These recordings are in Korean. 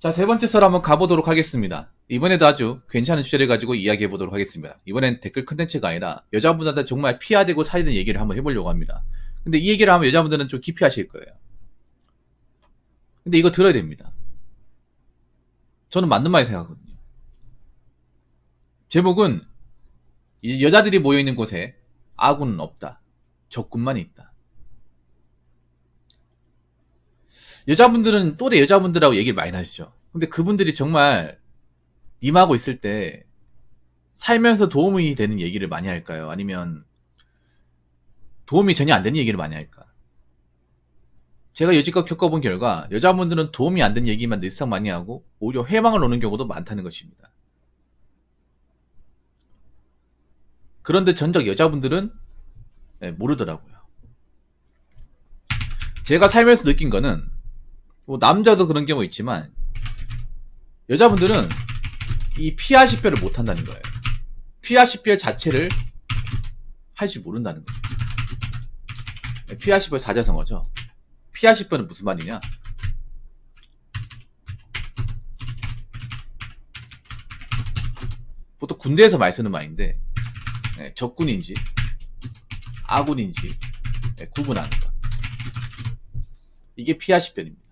자, 세 번째 썰 한번 가보도록 하겠습니다. 이번에도 아주 괜찮은 주제를 가지고 이야기해보도록 하겠습니다. 이번엔 댓글 컨텐츠가 아니라 여자분들한테 정말 피해야 되고 사야 되는 얘기를 한번 해보려고 합니다. 근데 이 얘기를 하면 여자분들은 좀 깊이 하실 거예요. 근데 이거 들어야 됩니다. 저는 맞는 말이 생각하거든요. 제목은 여자들이 모여있는 곳에 아군은 없다. 적군만 있다. 여자분들은 또래 여자분들하고 얘기를 많이 하시죠. 근데 그분들이 정말 임하고 있을 때 살면서 도움이 되는 얘기를 많이 할까요? 아니면 도움이 전혀 안 되는 얘기를 많이 할까? 제가 여지껏 겪어본 결과 여자분들은 도움이 안 되는 얘기만 늘상 많이 하고 오히려 회망을 오는 경우도 많다는 것입니다. 그런데 전적 여자분들은 모르더라고요. 제가 살면서 느낀 거는 뭐 남자도 그런 경우 있지만 여자분들은 이 피아식별을 못한다는 거예요. 피아식별 자체를 할 줄 모른다는 거예요. 피아식별 사자성어죠. 피아식별은 무슨 말이냐? 보통 군대에서 많이 쓰는 말인데 적군인지 아군인지 구분하는 것. 이게 피아식별입니다.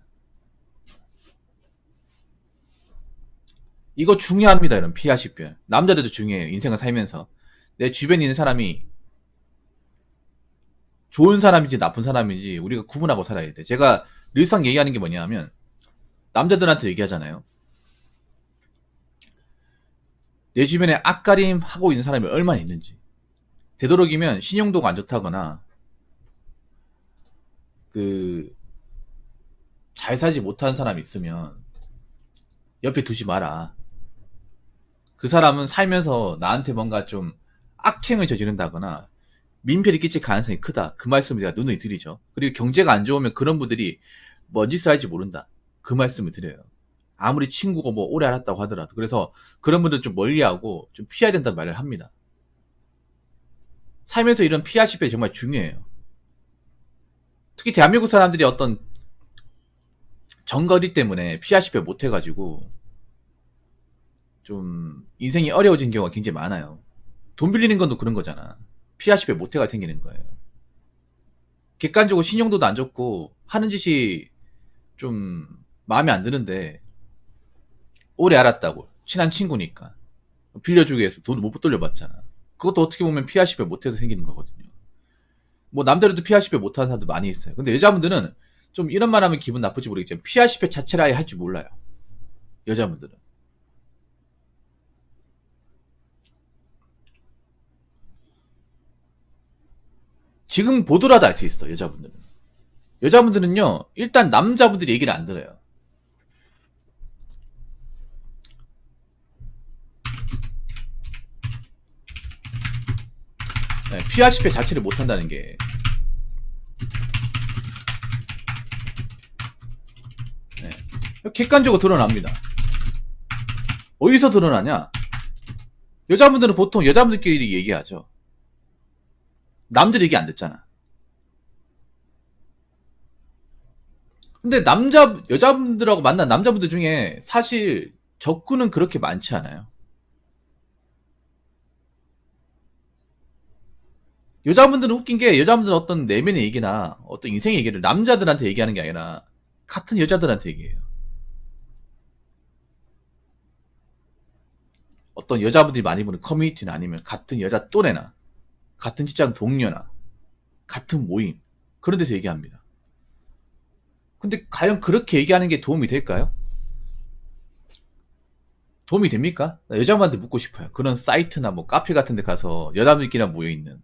이거 중요합니다. 이런 피아식별. 남자들도 중요해요. 인생을 살면서 내 주변에 있는 사람이 좋은 사람인지 나쁜 사람인지 우리가 구분하고 살아야 돼. 제가 늘상 얘기하는 게 뭐냐 하면 남자들한테 얘기하잖아요. 내 주변에 앞가림 하고 있는 사람이 얼마나 있는지. 되도록이면 신용도가 안 좋다거나 잘 살지 못한 사람이 있으면 옆에 두지 마라. 그 사람은 살면서 나한테 뭔가 좀 악행을 저지른다거나 민폐를 끼칠 가능성이 크다. 그 말씀을 제가 누누이 드리죠. 그리고 경제가 안 좋으면 그런 분들이 뭔 짓을 할지 모른다. 그 말씀을 드려요. 아무리 친구고 뭐 오래 알았다고 하더라도. 그래서 그런 분들 좀 멀리하고 좀 피해야 된다는 말을 합니다. 살면서 이런 피아식별이 정말 중요해요. 특히 대한민국 사람들이 어떤 정거리 때문에 피아식별 못해가지고 좀 인생이 어려워진 경우가 굉장히 많아요. 돈 빌리는 건도 그런 거잖아. 피아식별 못해가 생기는 거예요. 객관적으로 신용도도 안 좋고 하는 짓이 좀 마음에 안 드는데 오래 알았다고 친한 친구니까 빌려주기 위해서 돈을 못 돌려받잖아. 그것도 어떻게 보면 피아식별 못해서 생기는 거거든요. 뭐 남자들도 피아식별 못하는 사람도 많이 있어요. 근데 여자분들은 좀 이런 말 하면 기분 나쁠지 모르겠지만 피아식별 자체를 아예 할 줄 몰라요. 여자분들은. 지금 보더라도 알 수 있어. 여자분들은. 여자분들은요. 일단 남자분들이 얘기를 안 들어요. 피아식별 자체를 못한다는 게 객관적으로 드러납니다. 어디서 드러나냐? 여자분들은 보통 여자분들끼리 얘기하죠. 남들 얘기 안 듣잖아. 근데 여자분들하고 만난 남자분들 중에 사실 적군은 그렇게 많지 않아요. 여자분들은 웃긴 게 여자분들은 어떤 내면의 얘기나 어떤 인생 얘기를 남자들한테 얘기하는 게 아니라 같은 여자들한테 얘기해요. 어떤 여자분들이 많이 보는 커뮤니티나 아니면 같은 여자 또래나 같은 직장 동료나 같은 모임 그런 데서 얘기합니다. 근데 과연 그렇게 얘기하는 게 도움이 될까요? 도움이 됩니까? 여자분한테 묻고 싶어요. 그런 사이트나 뭐 카페 같은 데 가서 여자분들끼리 모여있는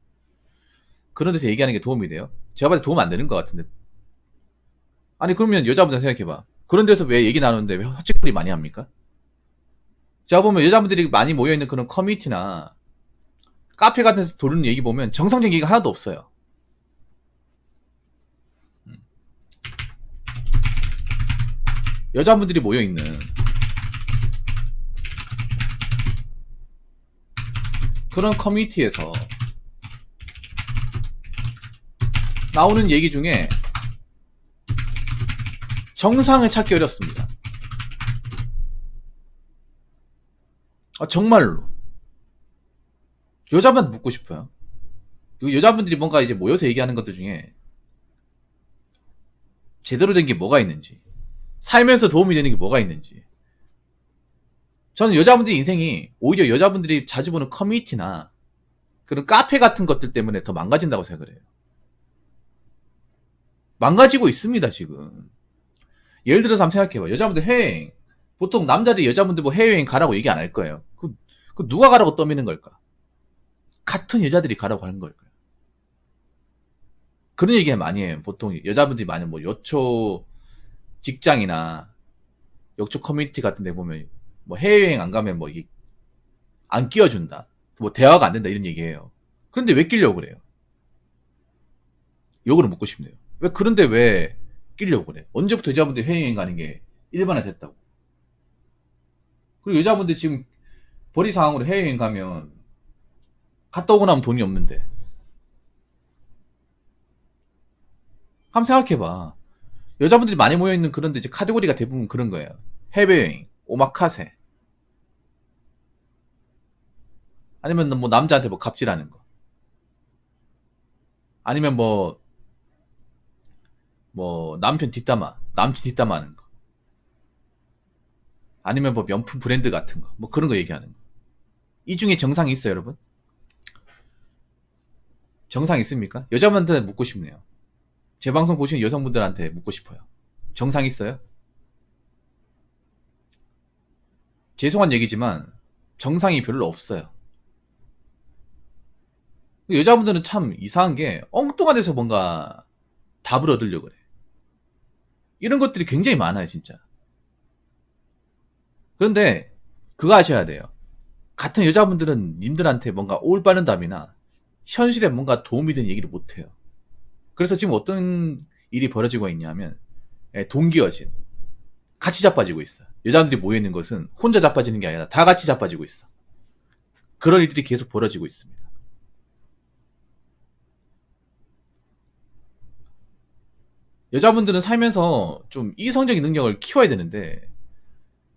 그런 데서 얘기하는 게 도움이 돼요? 제가 봐도 도움 안 되는 것 같은데. 아니 그러면 여자분들 생각해봐. 그런 데서 왜 얘기 나누는데 왜 헛짓거리 많이 합니까? 제가 보면 여자분들이 많이 모여있는 그런 커뮤니티나 카페 같은 데서 도는 얘기 보면 정상적인 얘기가 하나도 없어요. 여자분들이 모여있는 그런 커뮤니티에서 나오는 얘기 중에 정상을 찾기 어렵습니다. 정말로. 여자분한테 묻고 싶어요. 그리고 여자분들이 뭔가 이제 모여서 얘기하는 것들 중에 제대로 된 게 뭐가 있는지, 살면서 도움이 되는 게 뭐가 있는지. 저는 여자분들 인생이 오히려 여자분들이 자주 보는 커뮤니티나 그런 카페 같은 것들 때문에 더 망가진다고 생각을 해요. 망가지고 있습니다, 지금. 예를 들어서 한번 생각해봐. 여자분들 해외여행. 보통 남자들이 여자분들 뭐 해외여행 가라고 얘기 안 할 거예요. 그 누가 가라고 떠미는 걸까? 같은 여자들이 가라고 하는 걸까요? 그런 얘기 많이 해요. 보통 여자분들이 많이 뭐 여초 직장이나 여초 커뮤니티 같은 데 보면 뭐 해외여행 안 가면 뭐 안 끼워준다. 뭐 대화가 안 된다 이런 얘기해요. 그런데 왜 끼려고 그래요? 욕으로 묻고 싶네요. 그런데 왜 끼려고 그래? 언제부터 여자분들 해외여행 가는 게 일반화 됐다고? 그리고 여자분들 지금 벌이 상황으로 해외여행 가면 갔다 오고 나면 돈이 없는데. 한번 생각해봐. 여자분들이 많이 모여있는 그런데 이제 카테고리가 대부분 그런 거예요. 해외여행, 오마카세. 아니면 뭐 남자한테 뭐 갑질하는 거. 아니면 뭐 남편 뒷담화, 남친 뒷담화 하는 거. 아니면 뭐 명품 브랜드 같은 거. 뭐 그런 거 얘기하는 거. 이 중에 정상이 있어요, 여러분? 정상 있습니까? 여자분한테 묻고 싶네요. 제 방송 보시는 여성분들한테 묻고 싶어요. 정상 있어요? 죄송한 얘기지만 정상이 별로 없어요. 여자분들은 참 이상한 게 엉뚱한 데서 뭔가 답을 얻으려고 그래. 이런 것들이 굉장히 많아요, 진짜. 그런데 그거 아셔야 돼요. 같은 여자분들은 님들한테 뭔가 올바른 답이나 현실에 뭔가 도움이 되는 얘기를 못해요. 그래서 지금 어떤 일이 벌어지고 있냐면 동기어진, 같이 자빠지고 있어. 여자분들이 모여있는 것은 혼자 자빠지는 게 아니라 다 같이 자빠지고 있어. 그런 일들이 계속 벌어지고 있습니다. 여자분들은 살면서 좀 이성적인 능력을 키워야 되는데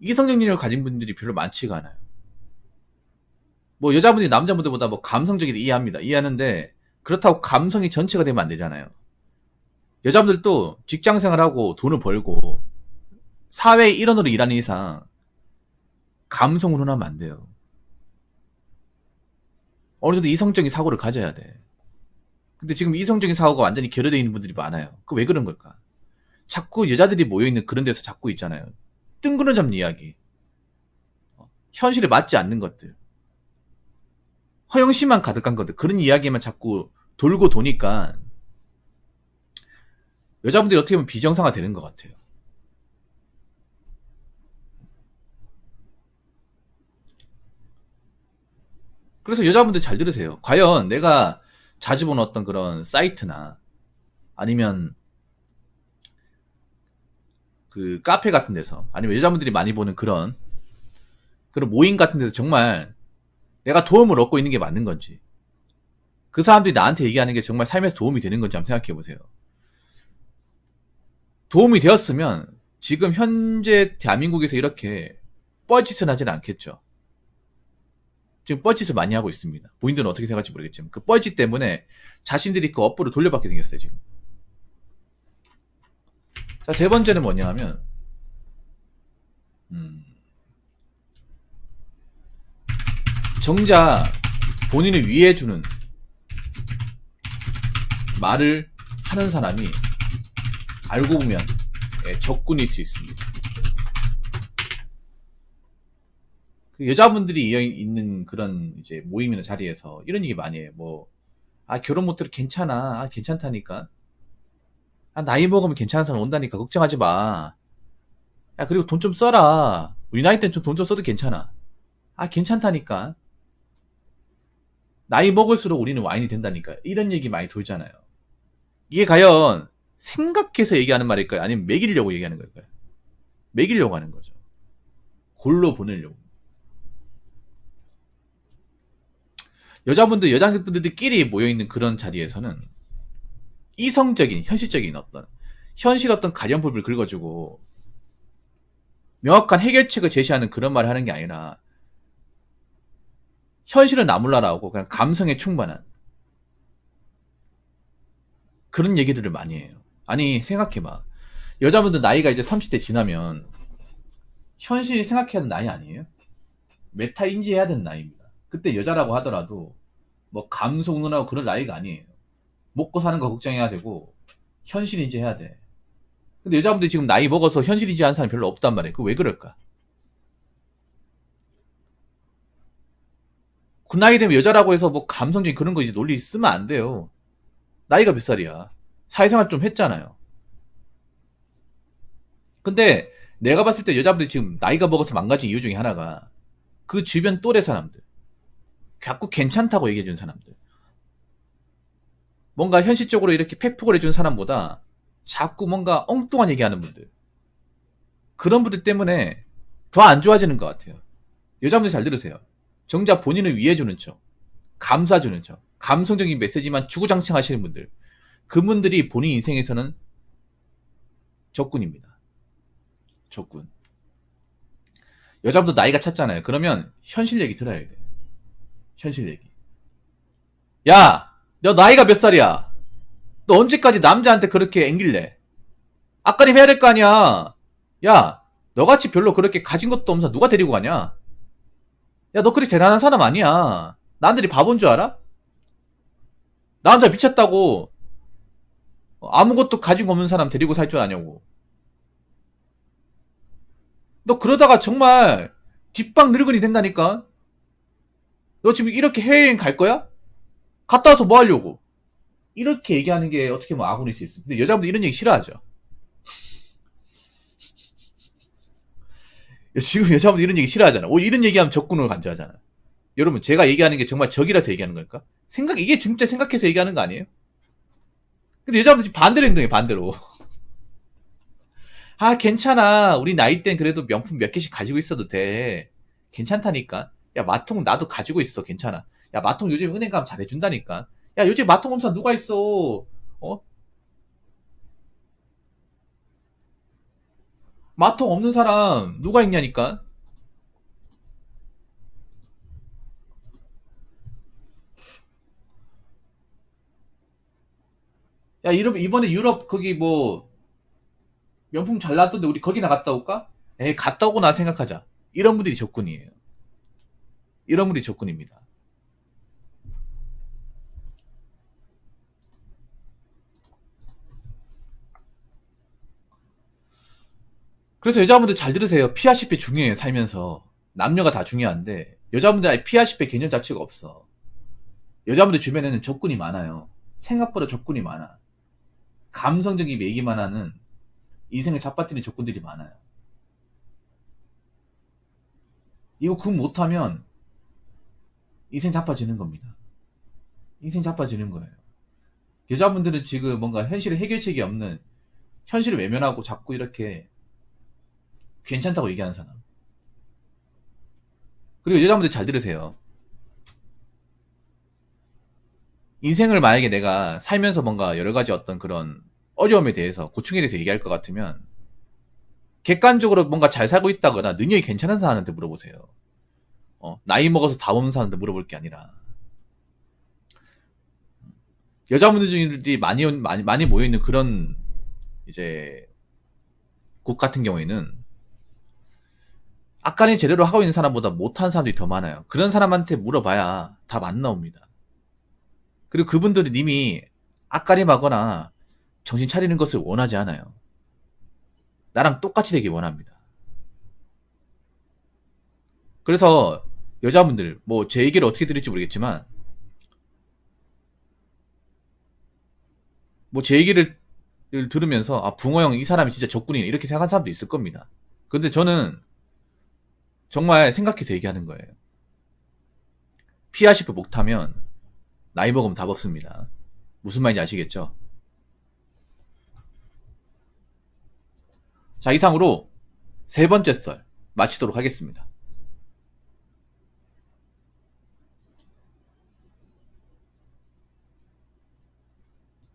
이성적 능력을 가진 분들이 별로 많지가 않아요. 뭐 여자분들이 남자분들보다 뭐 감성적이다 이해합니다. 이해하는데 그렇다고 감성이 전체가 되면 안 되잖아요. 여자분들도 직장생활하고 돈을 벌고 사회의 일원으로 일하는 이상 감성으로 하면 안 돼요. 어느 정도 이성적인 사고를 가져야 돼. 근데 지금 이성적인 사고가 완전히 결여되어 있는 분들이 많아요. 그 왜 그런 걸까? 자꾸 여자들이 모여있는 그런 데서 자꾸 있잖아요. 뜬구름 잡는 이야기. 현실에 맞지 않는 것들. 허영심만 가득한 것들. 그런 이야기만 자꾸 돌고 도니까 여자분들이 어떻게 보면 비정상화 되는 것 같아요. 그래서 여자분들 잘 들으세요. 과연 내가 자주 보는 어떤 그런 사이트나 아니면 그 카페 같은 데서 아니면 여자분들이 많이 보는 그런 모임 같은 데서 정말 내가 도움을 얻고 있는 게 맞는 건지, 그 사람들이 나한테 얘기하는 게 정말 삶에서 도움이 되는 건지 한번 생각해 보세요. 도움이 되었으면 지금 현재 대한민국에서 이렇게 뻘짓을 하지는 않겠죠. 지금 뻘짓을 많이 하고 있습니다. 본인들은 어떻게 생각할지 모르겠지만 그 뻘짓 때문에 자신들이 그 업보를 돌려받게 생겼어요, 지금. 자, 세 번째는 뭐냐 하면 정작 본인을 위해주는 말을 하는 사람이 알고 보면 적군일 수 있습니다. 여자분들이 있는 그런 이제 모임이나 자리에서 이런 얘기 많이 해요. 결혼 못해도 괜찮아. 괜찮다니까. 나이 먹으면 괜찮은 사람 온다니까. 걱정하지 마. 그리고 돈 좀 써라. 우리 나이 때는 돈 좀 써도 괜찮아. 괜찮다니까. 나이 먹을수록 우리는 와인이 된다니까. 이런 얘기 많이 돌잖아요. 이게 과연 생각해서 얘기하는 말일까요? 아니면 매기려고 얘기하는 걸까요? 매기려고 하는 거죠. 골로 보내려고. 여자분들끼리 모여있는 그런 자리에서는 이성적인, 현실적인 현실 어떤 가련법을 긁어주고 명확한 해결책을 제시하는 그런 말을 하는 게 아니라 현실은 나몰라라고 그냥 감성에 충만한 그런 얘기들을 많이 해요. 아니 생각해봐. 여자분들 나이가 이제 30대 지나면 현실이 생각해야 하는 나이 아니에요? 메타 인지해야 되는 나이입니다. 그때 여자라고 하더라도 뭐 감성운운하고 그런 나이가 아니에요. 먹고 사는 거 걱정해야 되고 현실 인지해야 돼. 근데 여자분들이 지금 나이 먹어서 현실 인지하는 사람이 별로 없단 말이에요. 그 왜 그럴까? 그 나이 되면 여자라고 해서 뭐 감성적인 그런 거 이제 논리 쓰면 안 돼요. 나이가 몇 살이야? 사회생활 좀 했잖아요. 근데 내가 봤을 때 여자분들이 지금 나이가 먹어서 망가진 이유 중에 하나가 그 주변 또래 사람들. 자꾸 괜찮다고 얘기해준 사람들. 뭔가 현실적으로 이렇게 팩폭을 해준 사람보다 자꾸 뭔가 엉뚱한 얘기하는 분들. 그런 분들 때문에 더 안 좋아지는 것 같아요. 여자분들 잘 들으세요. 정작 본인을 위해주는 척, 감싸주는 척, 감성적인 메시지만 주구장창 하시는 분들. 그분들이 본인 인생에서는 적군입니다. 적군. 여자분도 나이가 찼잖아요. 그러면 현실 얘기 들어야 돼. 현실 얘기. 야, 너 나이가 몇 살이야? 너 언제까지 남자한테 그렇게 앵길래? 아까님 해야 될 거 아니야. 야, 너같이 별로 그렇게 가진 것도 없면서 누가 데리고 가냐? 야, 너 그렇게 대단한 사람 아니야. 남들이 바본 줄 알아? 나 혼자 미쳤다고 아무것도 가지고 없는 사람 데리고 살 줄 아냐고. 너 그러다가 정말 뒷방 늙은이 된다니까? 너 지금 이렇게 해외여행 갈 거야? 갔다 와서 뭐 하려고? 이렇게 얘기하는 게 어떻게 보면 아군일 수 있습니다. 근데 여자분들 이런 얘기 싫어하죠. 지금 여자분들 이런 얘기 싫어하잖아. 오히려 이런 얘기하면 적군으로 간주하잖아. 여러분, 제가 얘기하는 게 정말 적이라서 얘기하는 걸까? 이게 진짜 생각해서 얘기하는 거 아니에요? 근데 여자분들 지금 반대로 행동해, 반대로. 아, 괜찮아. 우리 나이 땐 그래도 명품 몇 개씩 가지고 있어도 돼. 괜찮다니까. 야, 마통 나도 가지고 있어. 괜찮아. 야, 마통 요즘 은행 가면 잘해준다니까. 야, 요즘 마통 검사 누가 있어? 어? 마통 없는 사람 누가 있냐니까? 야, 이번에 유럽 거기 뭐 명품 잘 나왔던데 우리 거기나 갔다 올까? 에이, 갔다 오고 나 생각하자. 이런 분들이 적군이에요. 이런 분들이 적군입니다. 그래서 여자분들 잘 들으세요. PRCP 중요해요, 살면서. 남녀가 다 중요한데, 여자분들 아예 PRCP 개념 자체가 없어. 여자분들 주변에는 적군이 많아요. 생각보다 적군이 많아. 감성적인 얘기만 하는 인생을 잡아뜨리는 적군들이 많아요. 이거 그 못하면 인생 자빠지는 겁니다. 인생 자빠지는 거예요. 여자분들은 지금 뭔가 현실에 해결책이 없는 현실을 외면하고 자꾸 이렇게 괜찮다고 얘기하는 사람. 그리고 여자분들 잘 들으세요. 인생을 만약에 내가 살면서 뭔가 여러 가지 어떤 그런 어려움에 대해서, 고충에 대해서 얘기할 것 같으면 객관적으로 뭔가 잘 살고 있다거나 능력이 괜찮은 사람한테 물어보세요. 나이 먹어서 다 없는 사람한테 물어볼 게 아니라. 여자분들이 많이 모여있는 그런 이제 곳 같은 경우에는 아까는 제대로 하고 있는 사람보다 못한 사람들이 더 많아요. 그런 사람한테 물어봐야 답 안 나옵니다. 그리고 그분들은 이미 아까림하거나 정신 차리는 것을 원하지 않아요. 나랑 똑같이 되길 원합니다. 그래서 여자분들 뭐 제 얘기를 어떻게 들을지 모르겠지만 뭐 제 얘기를 들으면서 아, 붕어 형 이 사람이 진짜 적군이네 이렇게 생각한 사람도 있을 겁니다. 근데 저는 정말 생각해서 얘기하는 거예요. PRCP 못하면 나이 먹으면 답 없습니다. 무슨 말인지 아시겠죠? 자, 이상으로 세 번째 썰 마치도록 하겠습니다.